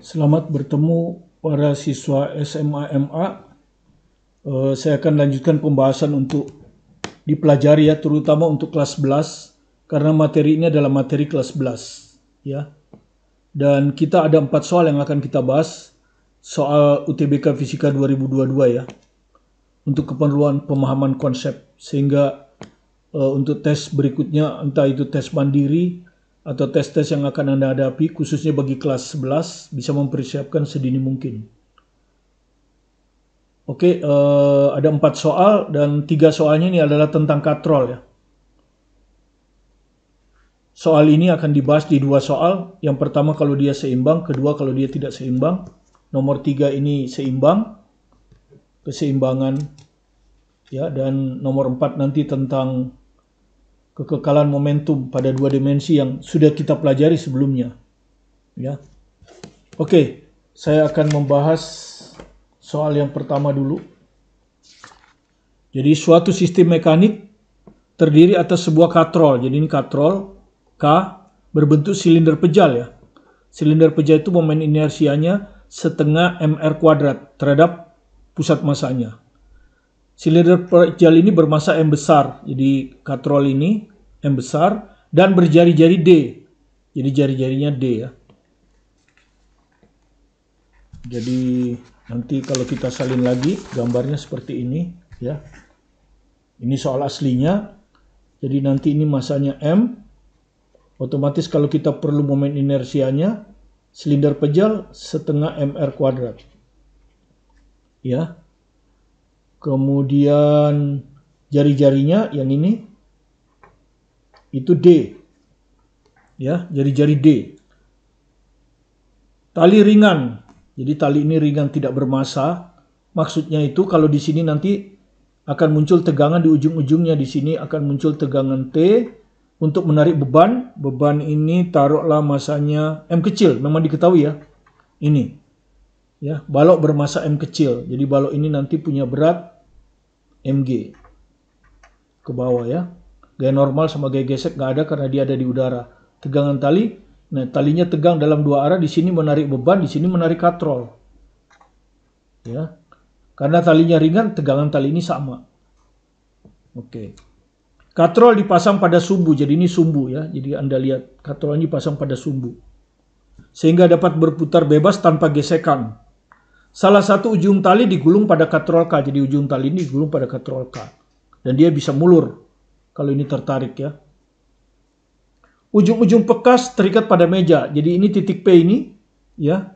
Selamat bertemu para siswa SMA MA. Saya akan lanjutkan pembahasan untuk dipelajari ya, terutama untuk kelas 11 karena materi ini adalah materi kelas 11 ya. Dan kita ada 4 soal yang akan kita bahas, soal UTBK Fisika 2022 ya. Untuk keperluan pemahaman konsep, sehingga untuk tes berikutnya, entah itu tes mandiri atau tes-tes yang akan Anda hadapi, khususnya bagi kelas 11, bisa mempersiapkan sedini mungkin. Oke, ada 4 soal dan 3 soalnya ini adalah tentang katrol ya. Soal ini akan dibahas di 2 soal. Yang pertama kalau dia seimbang, kedua kalau dia tidak seimbang. Nomor 3 ini seimbang, keseimbangan ya, dan nomor 4 nanti tentang kekekalan momentum pada 2 dimensi yang sudah kita pelajari sebelumnya ya. Oke, saya akan membahas soal yang pertama dulu. Jadi suatu sistem mekanik terdiri atas sebuah katrol. Jadi ini katrol K berbentuk silinder pejal ya. Silinder pejal itu momen inersianya setengah mr kuadrat terhadap pusat masanya. Silinder pejal ini bermasa M besar, jadi katrol ini M besar dan berjari-jari D, jadi jari-jarinya D ya. Jadi nanti kalau kita salin lagi gambarnya seperti ini ya. Ini soal aslinya, jadi nanti ini masanya M, otomatis kalau kita perlu momen inersianya, silinder pejal setengah mr kuadrat ya. Kemudian jari-jarinya yang ini itu D ya, jari-jari D. Tali ringan, jadi tali ini ringan tidak bermassa. Maksudnya itu kalau di sini nanti akan muncul tegangan di ujung-ujungnya, di sini akan muncul tegangan T untuk menarik beban. Beban ini taruhlah masanya M kecil, memang diketahui ya. Ini ya, balok bermassa M kecil. Jadi balok ini nanti punya berat mg ke bawah ya. Gaya normal sama gaya gesek nggak ada karena dia ada di udara. Tegangan tali, nah talinya tegang dalam 2 arah, di sini menarik beban, di sini menarik katrol ya. Karena talinya ringan, tegangan tali ini sama. Oke. Katrol dipasang pada sumbu, jadi ini sumbu ya. Jadi Anda lihat katrolnya dipasang pada sumbu sehingga dapat berputar bebas tanpa gesekan. Salah satu ujung tali digulung pada katrol K. Jadi ujung tali ini digulung pada katrol K. Dan dia bisa mulur kalau ini tertarik ya. Ujung-ujung pekas terikat pada meja. Jadi ini titik P ini ya.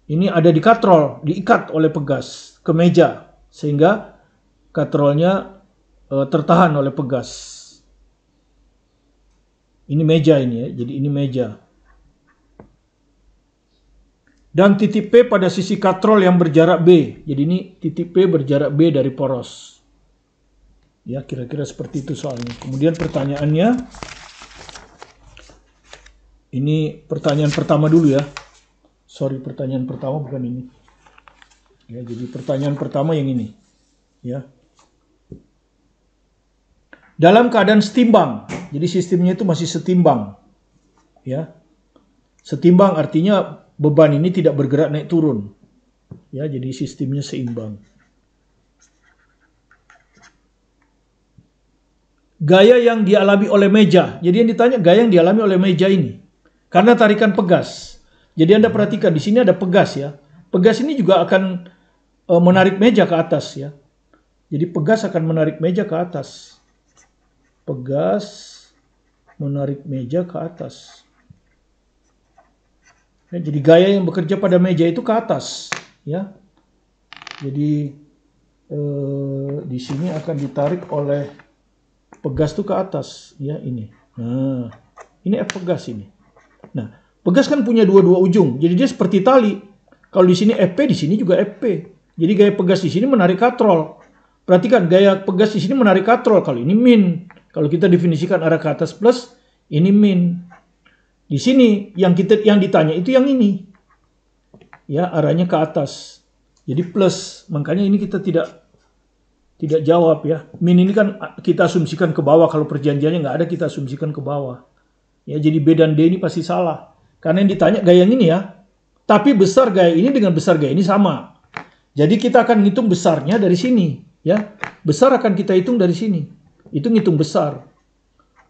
Ini ada di katrol, diikat oleh pegas ke meja sehingga katrolnya tertahan oleh pegas. Ini meja ini ya. Jadi ini meja. Dan titik P pada sisi katrol yang berjarak B. Jadi ini titik P berjarak B dari poros. Ya, kira-kira seperti itu soalnya. Kemudian pertanyaannya, ini pertanyaan pertama dulu ya. Sorry, pertanyaan pertama bukan ini. Ya, jadi pertanyaan pertama yang ini. Ya. Dalam keadaan setimbang. Jadi sistemnya itu masih setimbang. Ya. Setimbang artinya beban ini tidak bergerak naik turun. Ya, jadi sistemnya seimbang. Gaya yang dialami oleh meja. Jadi yang ditanya gaya yang dialami oleh meja ini. Karena tarikan pegas. Jadi Anda perhatikan di sini ada pegas ya. Pegas ini juga akan menarik meja ke atas ya. Jadi pegas akan menarik meja ke atas. Pegas menarik meja ke atas. Ya, jadi gaya yang bekerja pada meja itu ke atas, ya. Jadi di sini akan ditarik oleh pegas itu ke atas, ya ini. Nah, ini F pegas ini. Nah, pegas kan punya dua ujung, jadi dia seperti tali. Kalau di sini FP, di sini juga FP. Jadi gaya pegas di sini menarik katrol. Perhatikan gaya pegas di sini menarik katrol. Kalau ini min, kalau kita definisikan arah ke atas plus, ini min. Di sini yang ditanya itu yang ini. Ya, arahnya ke atas. Jadi plus. Makanya ini kita tidak jawab ya. Min ini kan kita asumsikan ke bawah, kalau perjanjiannya nggak ada kita asumsikan ke bawah. Ya, jadi B dan D ini pasti salah. Karena yang ditanya gaya yang ini ya. Tapi besar gaya ini dengan besar gaya ini sama. Jadi kita akan ngitung besarnya dari sini. Ya, besar akan kita hitung dari sini. Itu ngitung besar.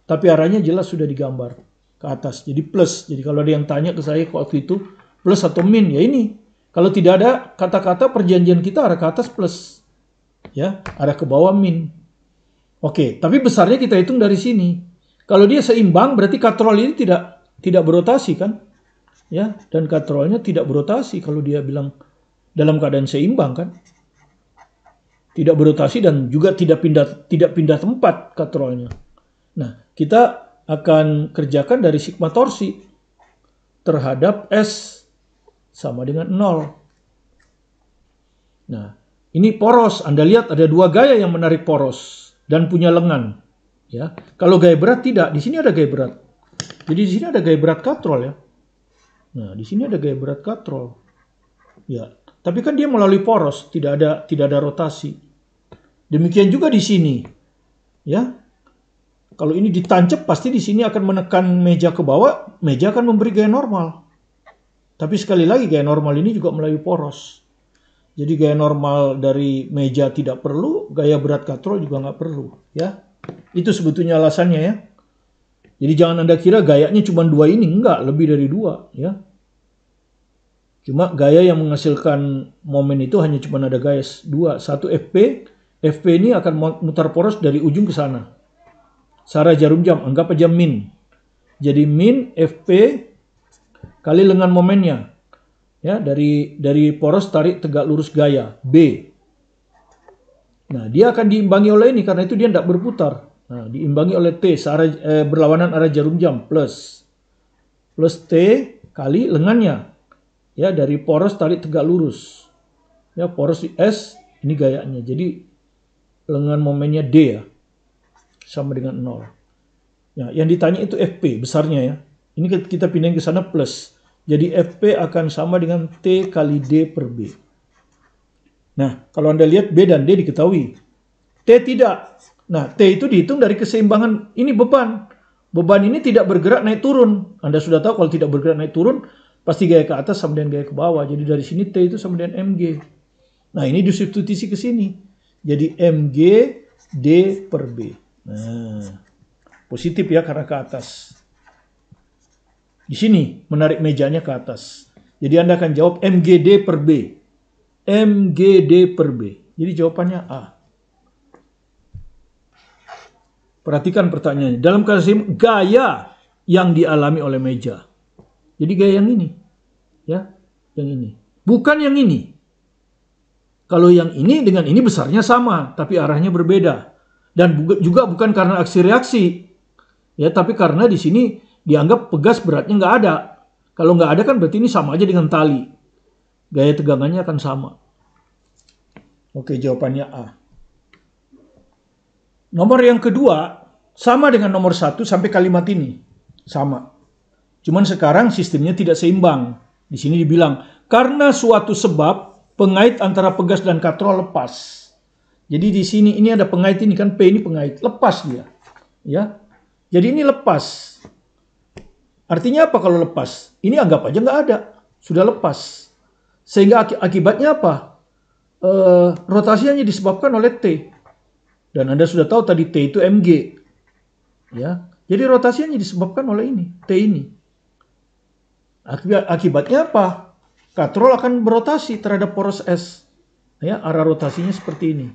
Tapi arahnya jelas sudah digambar ke atas. Jadi plus. Jadi kalau ada yang tanya ke saya waktu itu plus atau min, ya ini. Kalau tidak ada kata-kata perjanjian kita arah ke atas plus. Ya, arah ke bawah min. Oke, tapi besarnya kita hitung dari sini. Kalau dia seimbang berarti katrol ini tidak berotasi kan? Ya, dan katrolnya tidak berotasi kalau dia bilang dalam keadaan seimbang kan? Tidak berotasi dan juga tidak pindah tempat katrolnya. Nah, kita akan kerjakan dari sigma torsi terhadap S sama dengan 0. Nah, ini poros. Anda lihat ada dua gaya yang menarik poros dan punya lengan. Ya, kalau gaya berat tidak. Di sini ada gaya berat. Jadi di sini ada gaya berat katrol ya. Nah, di sini ada gaya berat katrol. Ya, tapi kan dia melalui poros, tidak ada rotasi. Demikian juga di sini. Ya. Kalau ini ditancap pasti di sini akan menekan meja ke bawah, meja akan memberi gaya normal. Tapi sekali lagi gaya normal ini juga melalui poros. Jadi gaya normal dari meja tidak perlu, gaya berat katrol juga nggak perlu, ya. Itu sebetulnya alasannya ya. Jadi jangan Anda kira gayanya cuma dua ini, enggak, lebih dari dua, ya. Cuma gaya yang menghasilkan momen itu hanya cuma ada gaya dua, satu FP. FP ini akan mutar poros dari ujung ke sana. Searah jarum jam, anggap aja min. Jadi min FP kali lengan momennya. Ya, dari poros tarik tegak lurus gaya B. Nah, dia akan diimbangi oleh ini karena itu dia tidak berputar. Nah, diimbangi oleh T berlawanan arah jarum jam plus T kali lengannya. Ya, dari poros tarik tegak lurus. Ya, poros S ini gayanya. Jadi lengan momennya D ya. Sama dengan 0. Ya, yang ditanya itu FP besarnya ya. Ini kita pindahin ke sana plus. Jadi FP akan sama dengan T kali D per B. Nah, kalau Anda lihat B dan D diketahui. T tidak. Nah, T itu dihitung dari keseimbangan. Ini beban. Beban ini tidak bergerak naik turun. Anda sudah tahu kalau tidak bergerak naik turun, pasti gaya ke atas sama dengan gaya ke bawah. Jadi dari sini T itu sama dengan mg. Nah, ini disubstitusi ke sini. Jadi mg D per B. Nah, positif ya karena ke atas. Di sini menarik mejanya ke atas. Jadi Anda akan jawab MGD per B. MGD per B. Jadi jawabannya A. Perhatikan pertanyaannya. Dalam kasus ini gaya yang dialami oleh meja. Jadi gaya yang ini. Ya, yang ini. Bukan yang ini. Kalau yang ini dengan ini besarnya sama, tapi arahnya berbeda. Dan juga bukan karena aksi reaksi. Ya, tapi karena di sini dianggap pegas beratnya nggak ada. Kalau nggak ada kan berarti ini sama aja dengan tali. Gaya tegangannya akan sama. Oke, jawabannya A. Nomor yang kedua, sama dengan nomor 1 sampai kalimat ini. Sama. Cuman sekarang sistemnya tidak seimbang. Di sini dibilang, karena suatu sebab pengait antara pegas dan katrol lepas. Jadi di sini ini ada pengait ini kan, P ini pengait. Lepas dia. Ya. Jadi ini lepas. Artinya apa kalau lepas? Ini anggap aja nggak ada. Sudah lepas. Sehingga akibatnya apa? Rotasi hanya disebabkan oleh T. Dan Anda sudah tahu tadi T itu mg. Ya. Jadi rotasi hanya disebabkan oleh ini. T ini. Akibatnya apa? Katrol akan berotasi terhadap poros S. Ya, arah rotasinya seperti ini.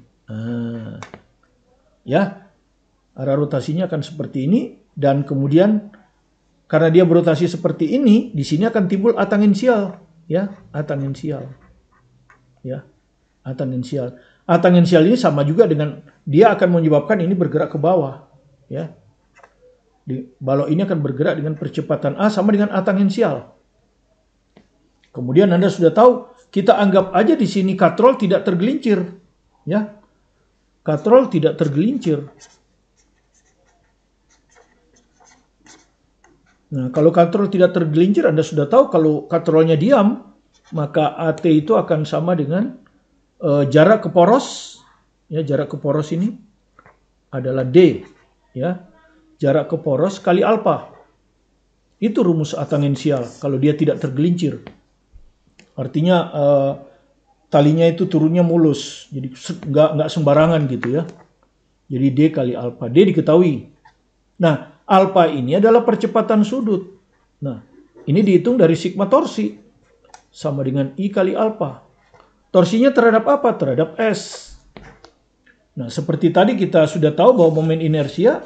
Ya. Arah rotasinya akan seperti ini. Dan kemudian karena dia berotasi seperti ini, di sini akan timbul A tangensial, ya, A tangensial. Ya, A tangensial. A tangensial ini sama juga dengan dia akan menyebabkan ini bergerak ke bawah, ya. Balok ini akan bergerak dengan percepatan A sama dengan A tangensial. Kemudian Anda sudah tahu, kita anggap aja di sini katrol tidak tergelincir, ya. Katrol tidak tergelincir. Nah, kalau katrol tidak tergelincir, Anda sudah tahu kalau katrolnya diam, maka AT itu akan sama dengan jarak ke poros. Ya, jarak ke poros ini adalah D. Ya, jarak ke poros kali alfa. Itu rumus A tangensial kalau dia tidak tergelincir. Artinya talinya itu turunnya mulus, jadi nggak sembarangan gitu ya. Jadi D kali alfa. D diketahui. Nah, alfa ini adalah percepatan sudut. Nah, ini dihitung dari sigma torsi. Sama dengan I kali alfa. Torsinya terhadap apa? Terhadap S. Nah, seperti tadi kita sudah tahu bahwa momen inersia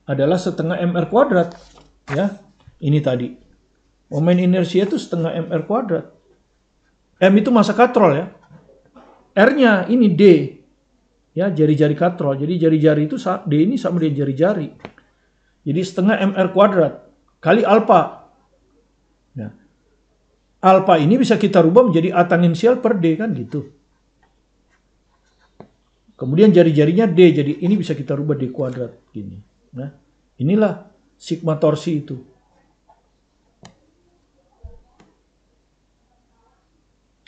adalah setengah mr kuadrat. Ya, ini tadi. Momen inersia itu setengah mr kuadrat. M itu massa katrol ya. R-nya ini D. Ya, jari-jari katrol. Jadi jari-jari itu D ini sama dengan jari-jari. Jadi setengah mr kuadrat kali alfa. Nah, alfa ini bisa kita rubah menjadi A tangensial per D kan gitu. Kemudian jari-jarinya D, jadi ini bisa kita rubah D kuadrat gini. Nah, inilah sigma torsi itu.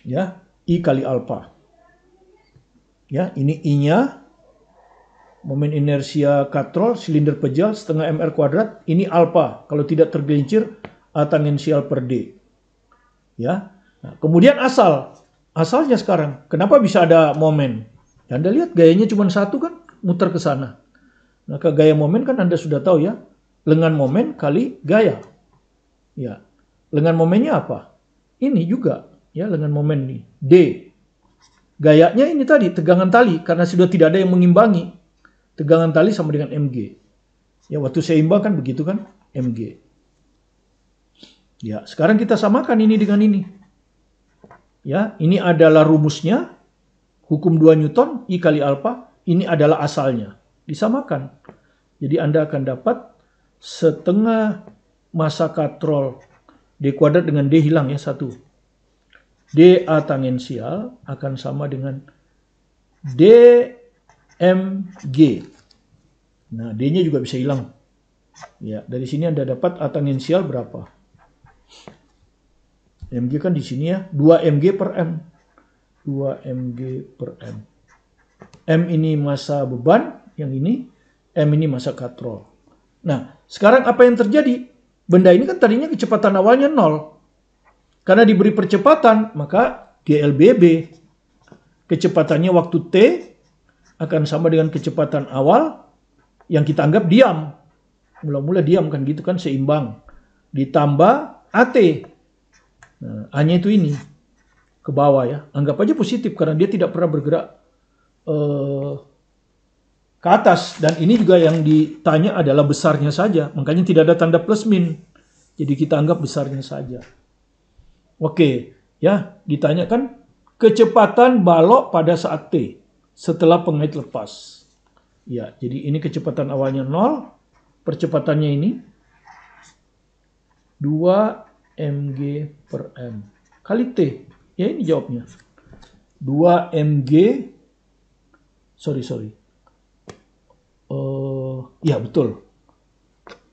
Ya, I kali alfa. Ya, ini I-nya, momen inersia katrol, silinder pejal, setengah mr kuadrat, ini alfa. Kalau tidak tergelincir, A tangensial per D. Ya, nah, kemudian asalnya sekarang, kenapa bisa ada momen? Anda lihat gayanya cuma satu kan, muter ke sana. Maka gaya momen kan Anda sudah tahu ya, lengan momen kali gaya. Ya, lengan momennya apa? Ini juga, ya lengan momen nih, D. Gayanya ini tadi, tegangan tali, karena sudah tidak ada yang mengimbangi. Tegangan tali sama dengan mg. Ya, waktu seimbang kan begitu kan, mg. Ya, sekarang kita samakan ini dengan ini. Ya, ini adalah rumusnya, hukum 2 Newton, I kali alfa, ini adalah asalnya. Disamakan. Jadi Anda akan dapat setengah massa katrol D kuadrat dengan D hilang ya, 1. dA tangensial akan sama dengan dmg. Nah, D-nya juga bisa hilang. Ya, dari sini Anda dapat A tangensial berapa? Mg kan di sini ya, 2mg per m. 2mg per m. M ini massa beban, yang ini M ini massa katrol. Nah, sekarang apa yang terjadi? Benda ini kan tadinya kecepatan awalnya 0. Karena diberi percepatan, maka GLBB, kecepatannya waktu T akan sama dengan kecepatan awal yang kita anggap diam. Mula-mula diam kan gitu kan, seimbang. Ditambah AT. Nah, A-nya itu ini, ke bawah ya. Anggap aja positif karena dia tidak pernah bergerak ke atas. Dan ini juga yang ditanya adalah besarnya saja. Makanya tidak ada tanda plus min. Jadi kita anggap besarnya saja. Oke, ya, ditanyakan kecepatan balok pada saat T setelah pengait lepas. Ya, jadi ini kecepatan awalnya 0, percepatannya ini 2 mg per m kali T. Ya, ini jawabnya. 2 mg, sorry. Ya, betul.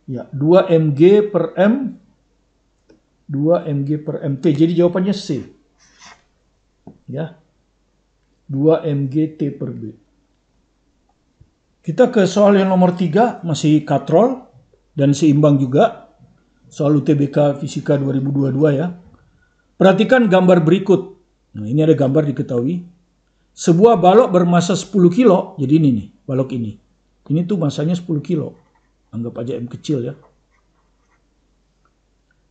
Ya, 2 mg per m, 2 mg per mt. Jadi jawabannya C. Ya. 2 mg T per B. Kita ke soal yang nomor 3, masih katrol dan seimbang juga. Soal UTBK Fisika 2022 ya. Perhatikan gambar berikut. Nah, ini ada gambar diketahui. Sebuah balok bermassa 10 kilo. Jadi ini nih, balok ini. Ini tuh massanya 10 kilo. Anggap aja M kecil ya.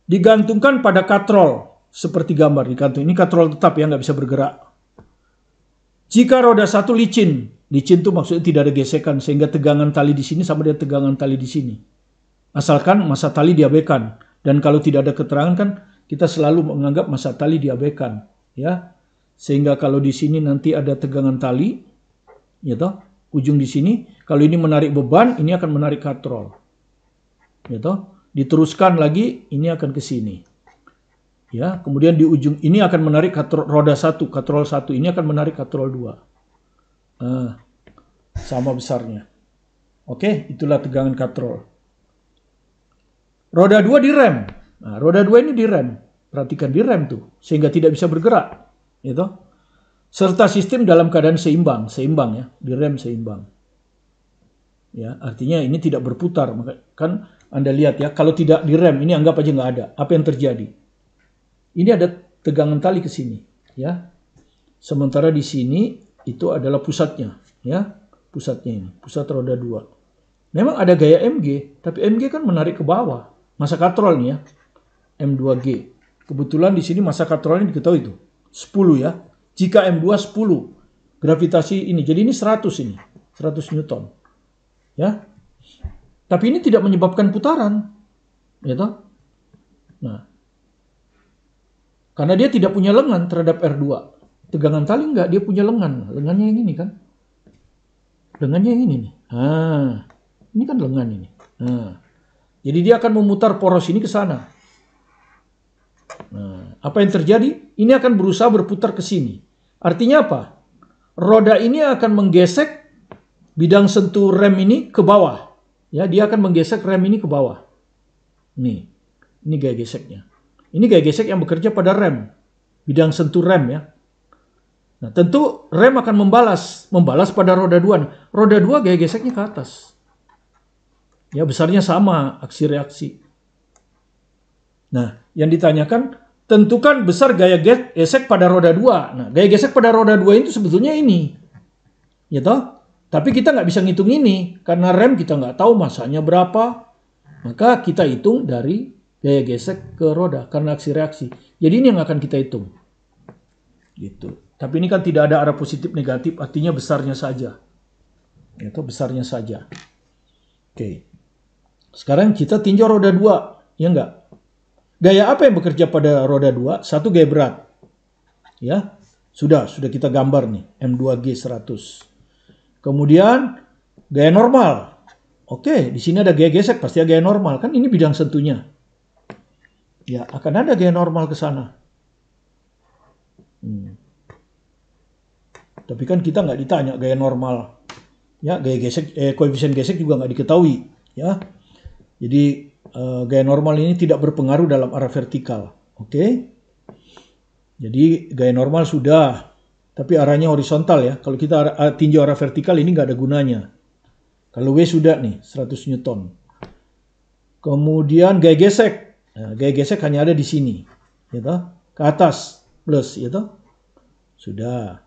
Digantungkan pada katrol seperti gambar digantung. Ini katrol tetap ya, nggak bisa bergerak. Jika roda satu licin itu maksudnya tidak ada gesekan sehingga tegangan tali di sini sama dengan tegangan tali di sini. Asalkan massa tali diabaikan. Dan kalau tidak ada keterangan kan kita selalu menganggap massa tali diabaikan, ya. Sehingga kalau di sini nanti ada tegangan tali, ya toh, ujung di sini, kalau ini menarik beban, ini akan menarik katrol. Ya toh. Diteruskan lagi, ini akan ke sini. Ya, kemudian di ujung ini akan menarik roda 1, katrol 1. Ini akan menarik katrol 2. Sama besarnya. Oke, itulah tegangan katrol. Roda 2 direm. Nah, roda 2 ini direm. Perhatikan direm tuh, sehingga tidak bisa bergerak. Gitu. Serta sistem dalam keadaan seimbang ya, direm seimbang. Ya, artinya ini tidak berputar. Maka kan Anda lihat ya, kalau tidak direm, ini anggap aja nggak ada. Apa yang terjadi? Ini ada tegangan tali ke sini, ya. Sementara di sini itu adalah pusatnya, ya. Pusatnya ini, pusat roda 2. Memang ada gaya MG, tapi MG kan menarik ke bawah. Massa katrol nih ya, M2G. Kebetulan di sini massa katrolnya diketahui itu 10 ya. Jika M2 10, gravitasi ini, jadi ini 100 ini, 100 Newton. Ya. Tapi ini tidak menyebabkan putaran. Ya toh? Nah. Karena dia tidak punya lengan terhadap R2. Tegangan tali enggak, dia punya lengan. Lengannya yang ini kan. Lengannya yang ini nih. Ah, ini kan lengan ini. Nah. Jadi dia akan memutar poros ini ke sana. Nah, apa yang terjadi? Ini akan berusaha berputar ke sini. Artinya apa? Roda ini akan menggesek bidang sentuh rem ini ke bawah. Ya, dia akan menggesek rem ini ke bawah. Nih, ini gaya geseknya. Ini gaya gesek yang bekerja pada rem, bidang sentuh rem ya. Nah, tentu rem akan membalas pada roda 2. Roda 2 gaya geseknya ke atas. Ya, besarnya sama aksi reaksi. Nah, yang ditanyakan, tentukan besar gaya gesek pada roda 2. Nah, gaya gesek pada roda 2 itu sebetulnya ini. Ya toh? Tapi kita nggak bisa ngitung ini. Karena rem kita nggak tahu masanya berapa. Maka kita hitung dari gaya gesek ke roda karena aksi reaksi. Jadi ini yang akan kita hitung. Gitu. Tapi ini kan tidak ada arah positif negatif, artinya besarnya saja. Itu besarnya saja. Oke. Sekarang kita tinjau roda 2. Ya enggak? Gaya apa yang bekerja pada roda 2? Satu gaya berat. Ya, sudah kita gambar nih, M2G 100. Kemudian gaya normal. Oke, di sini ada gaya gesek, pasti ada gaya normal. Kan ini bidang sentuhnya. Ya, akan ada gaya normal ke sana. Tapi kan kita nggak ditanya gaya normal. Ya, gaya gesek, koefisien gesek juga nggak diketahui. Ya, jadi gaya normal ini tidak berpengaruh dalam arah vertikal. Oke. Jadi gaya normal sudah, tapi arahnya horizontal ya. Kalau kita tinjau arah vertikal ini nggak ada gunanya. Kalau W sudah nih 100 Newton. Kemudian gaya gesek. Nah, gaya gesek hanya ada di sini. Ya, ke atas plus ya. Sudah.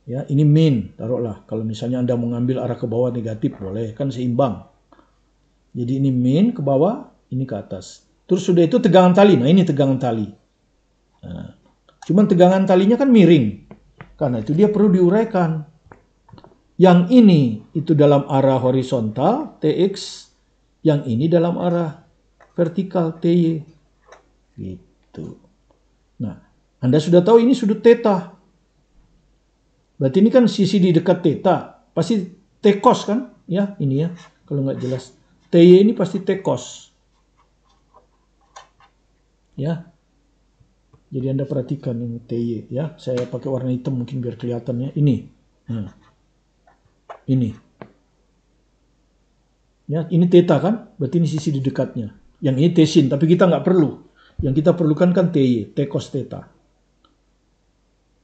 Ya, ini min, taruhlah. Kalau misalnya Anda mengambil arah ke bawah negatif boleh, kan seimbang. Jadi ini min ke bawah, ini ke atas. Terus sudah itu tegangan tali. Nah, ini tegangan tali. Nah, cuman tegangan talinya kan miring. Karena itu dia perlu diuraikan. Yang ini itu dalam arah horizontal, TX. Yang ini dalam arah vertikal, TY. Gitu. Nah, Anda sudah tahu ini sudut theta. Berarti ini kan sisi di dekat theta. Pasti T cos kan? Ya, ini ya. Kalau nggak jelas. TY ini pasti T cos. Ya. Jadi Anda perhatikan ini TY ya. Saya pakai warna hitam mungkin biar kelihatannya. Ini. Nah. Ini. Ya, ini theta kan? Berarti ini sisi di dekatnya. Yang ini T sin, tapi kita nggak perlu. Yang kita perlukan kan TY, T cos theta.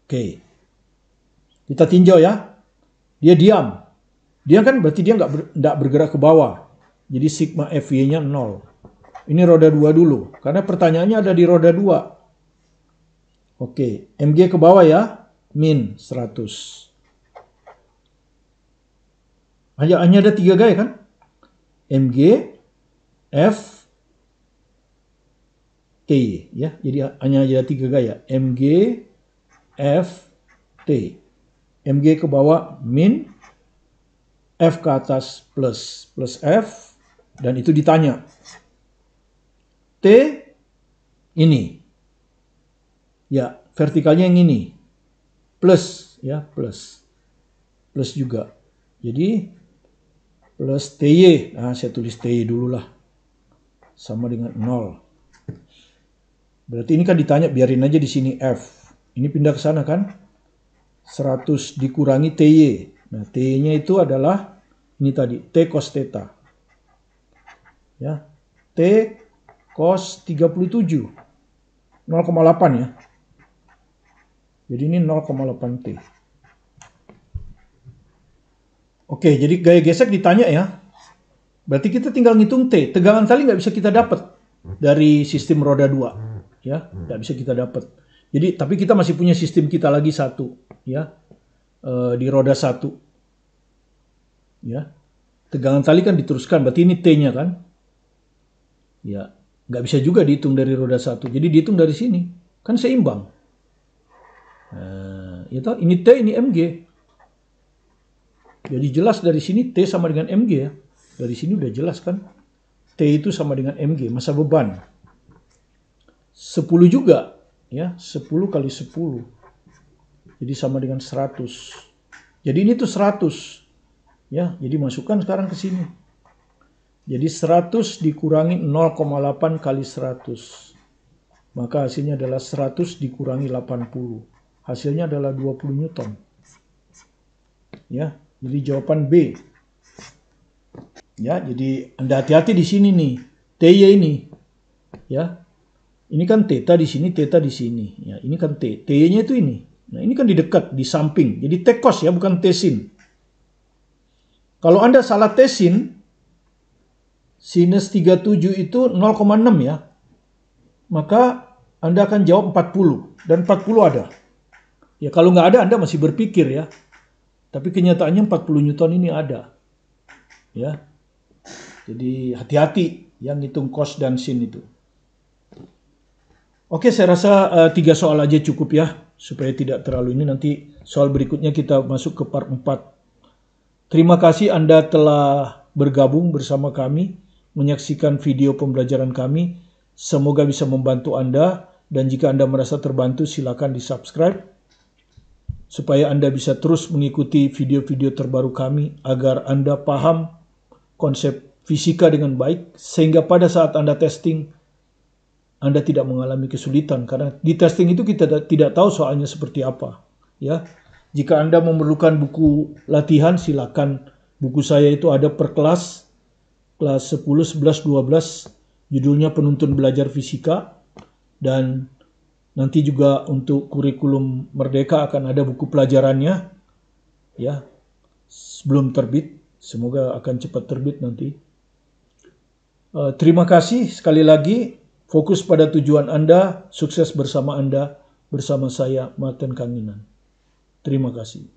Oke. Kita tinjau ya. Dia diam. Dia kan berarti dia nggak bergerak ke bawah. Jadi sigma FY-nya 0. Ini roda 2 dulu. Karena pertanyaannya ada di roda 2. Oke. MG ke bawah ya. Min 100. Hanya ada 3 gaya kan? MG, F, T. Ya. Jadi hanya ada 3 gaya. MG, F, T. MG ke bawah min. F ke atas plus F. Dan itu ditanya. T ini. Ya, vertikalnya yang ini. Plus ya, plus. Plus juga. Jadi plus TY. Nah, saya tulis TY dulu lah. Sama dengan 0. Berarti ini kan ditanya, biarin aja di sini F. Ini pindah ke sana kan? 100 dikurangi TY. Nah, TY-nya itu adalah ini tadi, T cos theta. Ya, T cos 37. 0,8 ya. Jadi ini 0,8 T. Oke, jadi gaya gesek ditanya ya. Berarti kita tinggal ngitung T. Tegangan tali nggak bisa kita dapat dari sistem roda 2. Ya, nggak bisa kita dapat. Jadi tapi kita masih punya sistem kita lagi satu, ya, di roda 1, ya. Tegangan tali kan diteruskan, berarti ini T-nya kan, ya. Nggak bisa juga dihitung dari roda 1, jadi dihitung dari sini, kan seimbang. Nah, ini T, ini mg. Jadi jelas dari sini T sama dengan mg ya. Dari sini udah jelas kan, T itu sama dengan mg, massa beban. 10 juga, ya, 10 kali 10. Jadi sama dengan 100. Jadi ini tuh 100. Ya, jadi masukkan sekarang ke sini. Jadi 100 dikurangi 0,8 kali 100. Maka hasilnya adalah 100 dikurangi 80. Hasilnya adalah 20 Newton. Ya, jadi jawaban B. Ya, jadi Anda hati-hati di sini nih. TY ini. Ya. Ini kan theta di sini, theta di sini. Ya, ini kan T. T-nya itu ini. Nah, ini kan di dekat, di samping. Jadi T cos ya, bukan T sin. Kalau Anda salah T sin, sinus 37 itu 0,6 ya. Maka Anda akan jawab 40. Dan 40 ada. Ya, kalau nggak ada Anda masih berpikir ya. Tapi kenyataannya 40 Newton ini ada. Ya. Jadi hati-hati yang ngitung cos dan sin itu. Oke, saya rasa 3 soal aja cukup ya, supaya tidak terlalu ini. Nanti soal berikutnya kita masuk ke part 4. Terima kasih Anda telah bergabung bersama kami, menyaksikan video pembelajaran kami. Semoga bisa membantu Anda, dan jika Anda merasa terbantu silakan di-subscribe, supaya Anda bisa terus mengikuti video-video terbaru kami, agar Anda paham konsep fisika dengan baik, sehingga pada saat Anda testing, Anda tidak mengalami kesulitan, karena di testing itu kita tidak tahu soalnya seperti apa. Ya, jika Anda memerlukan buku latihan, silakan. Buku saya itu ada per kelas 10, 11, 12, judulnya Penuntun Belajar Fisika, dan nanti juga untuk kurikulum Merdeka akan ada buku pelajarannya, ya, sebelum terbit. Semoga akan cepat terbit nanti. Terima kasih sekali lagi. Fokus pada tujuan Anda, sukses bersama Anda, bersama saya, Martin Kanginan. Terima kasih.